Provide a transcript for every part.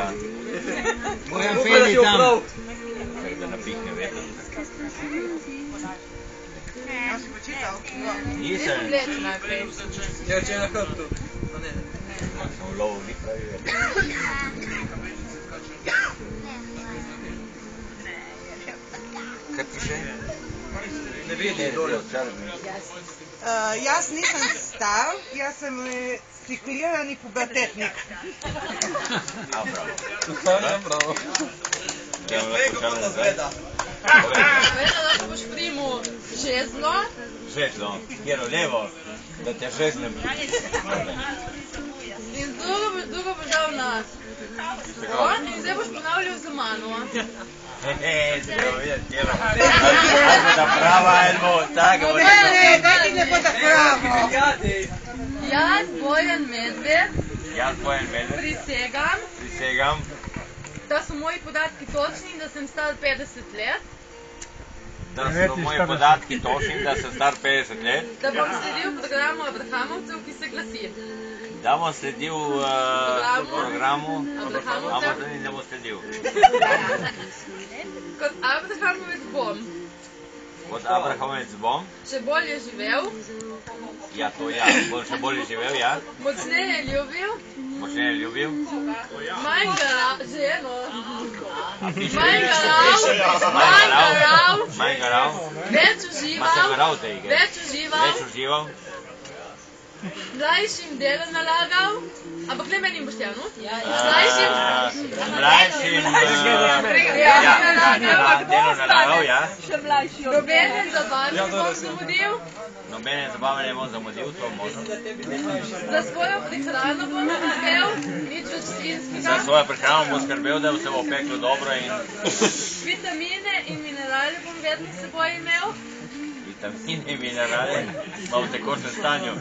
Ja. Mojem Feli tam. Da napihne veter. Nisem. Ja, če je na hrbtu. Sem v lovu, ni pravi veter. Kaj piše? Ne vidi dole. Jaz nisem star, jaz sem ciklirani pubertetnik. A, bravo. Bravo. Ja, Kako nas gleda? Vedela, da boš primil žezlo. Žezlo, kjero levo, da te žeznem. In drugo boš dal na on in zdaj boš ponavljal za mano. Zdaj videti, kjero. Ali bo da prava, ali bo tako. Ne, daj ne bo da pravo. Jaz, Bojan Medved, Prisegam, da so moji podatki točni in da sem star 50 let. da so moji podatki točni, da sem star 50 let. Da bom sledil programu Abrahamovcev, ki se glasi. Da bom sledil programu Abrahamovcev in da bom sledil. Kot Abrahamovec bom Kot Abrahamovec bom. še bolje živel. Ja, to ja. Bom še bolje živel, ja. Močneje ljubil. Močneje ljubil. Manj garal. Ženo. Manj garal. Več Ma sem garal užival. te igre. Več užival. Mlajšim delo nalagal. Ampak ne menim Boštjanu. Mlajšim delo nalagal, ja. Nobene zabave ne bom zamudil. Nobene zabave ne bom zamudil, to možno. Za svojo prehrano bom skrbel. Nič več Za svinskega. svojo prehrano bom skrbel, da se bo peklo dobro in Vitamine in minerale bom vedno s seboj imel. vitamine in minerale ima v tekočem stanju.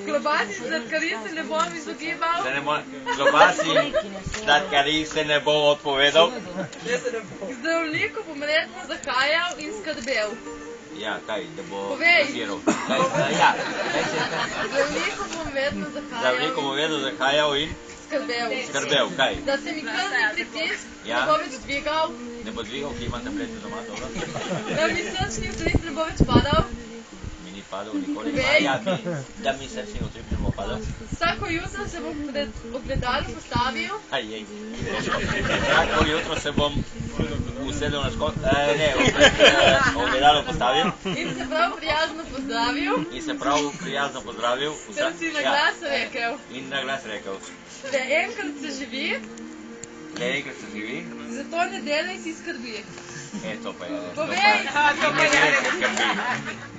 Klobas in sladkarij se ne bom izogibal. Klobasi, sladkarij se ne bom odpovedal. K zdravniku bom redno zahajal in skrbel. Ja, kaj, da bo Povej. kaziral. Ja, Zdravniku bom vedno zdravniku bom vedno zahajal in skrbel, kaj? Da se mi krvni pritisk Ja. ne bo več dvigal. Ne bo dvigal, ki ima tablete doma, dobro? Da mi srčni utrip ne bo več padal. Mi ni padal nikoli. Povej. Ja, da mi srčni utrip ne bo padal. Vsako jutro se bom pred ogledalo postavil. Ajej. Vsako jutro se bom usedel na ogledalo postavil In se prav prijazno pozdravil. in se prav prijazno pozdravil. Ter si na glas rekel. In na glas rekel. Le enkrat se živi, Le enkrat se živi, zato ne delaj si skrbi. to pa je. Povej. Skrbi.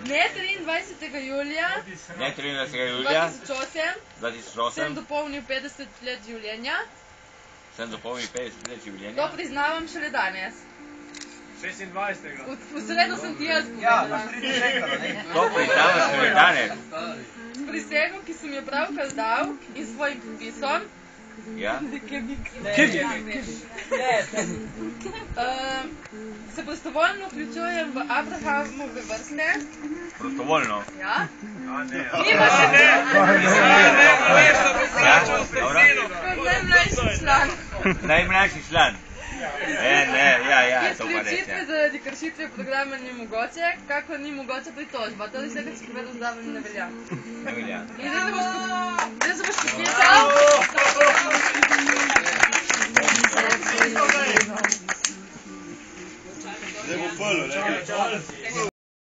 Ne 23. julija Ne 13. julija 2008 sem 2008 dopolnil 50 let življenja. sem dopolnil 50 let To življenja. priznavam šele danes. 26. V sredo sem ti jaz Ja, povedala. naš 30 sekund, ne? To priznavaš šele danes. S prisego, ki sem jo pravkar dal in svojim podpisom, Ja? se prostovoljno vključujem v Abrahamove vrste. Prostovoljno. Ja? Nima se ne! Kot najmlajši član. Najmlajši član. Ja, to pa res, Izključitve ja. zaradi kršitve programa ni mogoče, kakor ni mogoča pritožba. To je vse, kar si povedal zdaj, ne velja. Ne velja. In zdaj se boš podpisal. Zdaj bo prvo, ne?